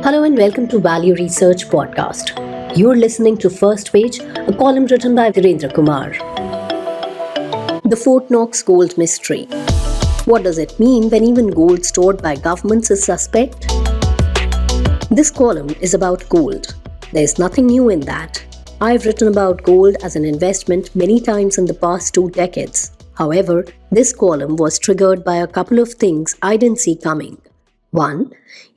Hello and welcome to Value Research Podcast. You're listening to First Page, a column written by Virendra Kumar. The Fort Knox Gold Mystery. What does it mean when even gold stored by governments is suspect? This column is about gold. There's nothing new in that. I've written about gold as an investment many times in the past 2 decades. However, this column was triggered by a couple of things I didn't see coming. 1.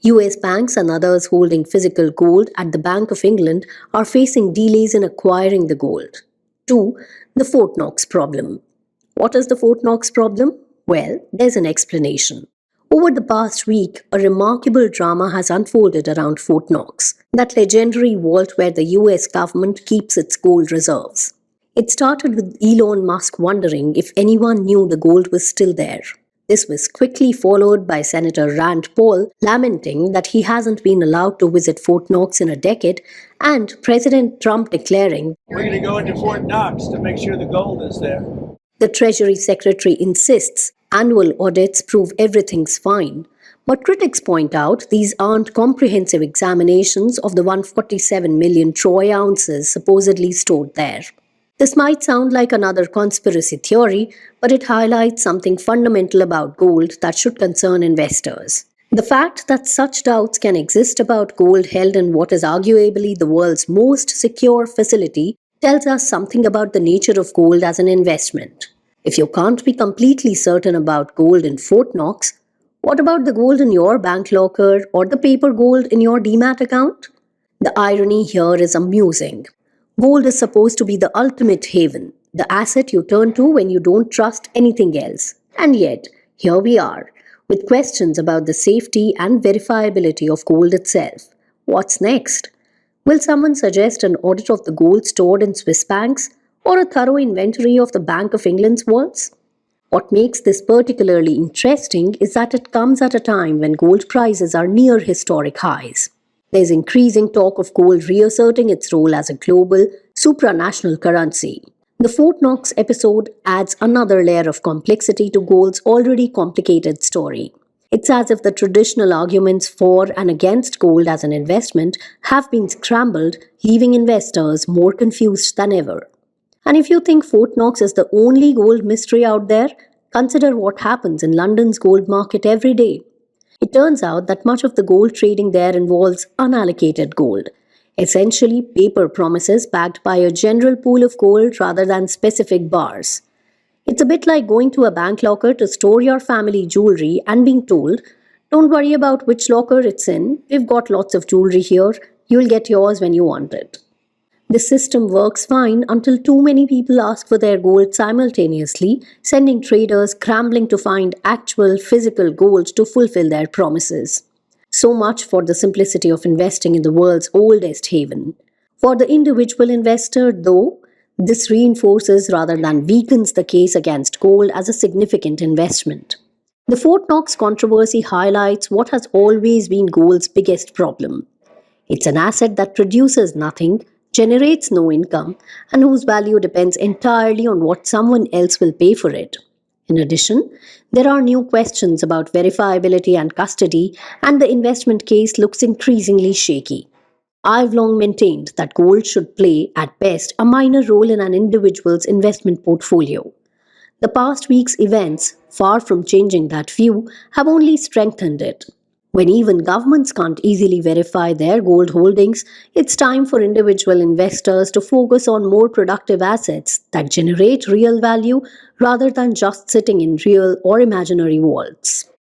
US banks and others holding physical gold at the Bank of England are facing delays in acquiring the gold. 2. The Fort Knox problem. What is the Fort Knox problem? Well, there's an explanation. Over the past week, a remarkable drama has unfolded around Fort Knox, that legendary vault where the US government keeps its gold reserves. It started with Elon Musk wondering if anyone knew the gold was still there. This was quickly followed by Senator Rand Paul lamenting that he hasn't been allowed to visit Fort Knox in a decade, and President Trump declaring, "We're going to go into Fort Knox to make sure the gold is there." The Treasury Secretary insists annual audits prove everything's fine. But critics point out these aren't comprehensive examinations of the 147 million troy ounces supposedly stored there. This might sound like another conspiracy theory, but it highlights something fundamental about gold that should concern investors. The fact that such doubts can exist about gold held in what is arguably the world's most secure facility tells us something about the nature of gold as an investment. If you can't be completely certain about gold in Fort Knox, what about the gold in your bank locker or the paper gold in your demat account? The irony here is amusing. Gold is supposed to be the ultimate haven, the asset you turn to when you don't trust anything else. And yet, here we are, with questions about the safety and verifiability of gold itself. What's next? Will someone suggest an audit of the gold stored in Swiss banks, or a thorough inventory of the Bank of England's vaults? What makes this particularly interesting is that it comes at a time when gold prices are near historic highs. There's increasing talk of gold reasserting its role as a global, supranational currency. The Fort Knox episode adds another layer of complexity to gold's already complicated story. It's as if the traditional arguments for and against gold as an investment have been scrambled, leaving investors more confused than ever. And if you think Fort Knox is the only gold mystery out there, consider what happens in London's gold market every day. It turns out that much of the gold trading there involves unallocated gold, essentially paper promises backed by a general pool of gold rather than specific bars. It's a bit like going to a bank locker to store your family jewelry and being told, "Don't worry about which locker it's in, we've got lots of jewelry here, you'll get yours when you want it." The system works fine until too many people ask for their gold simultaneously, sending traders scrambling to find actual physical gold to fulfill their promises. So much for the simplicity of investing in the world's oldest haven. For the individual investor, though, this reinforces rather than weakens the case against gold as a significant investment. The Fort Knox controversy highlights what has always been gold's biggest problem. It's an asset that produces nothing, generates no income, and whose value depends entirely on what someone else will pay for it. In addition, there are new questions about verifiability and custody, and the investment case looks increasingly shaky. I've long maintained that gold should play, at best, a minor role in an individual's investment portfolio. The past week's events, far from changing that view, have only strengthened it. When even governments can't easily verify their gold holdings, it's time for individual investors to focus on more productive assets that generate real value rather than just sitting in real or imaginary vaults.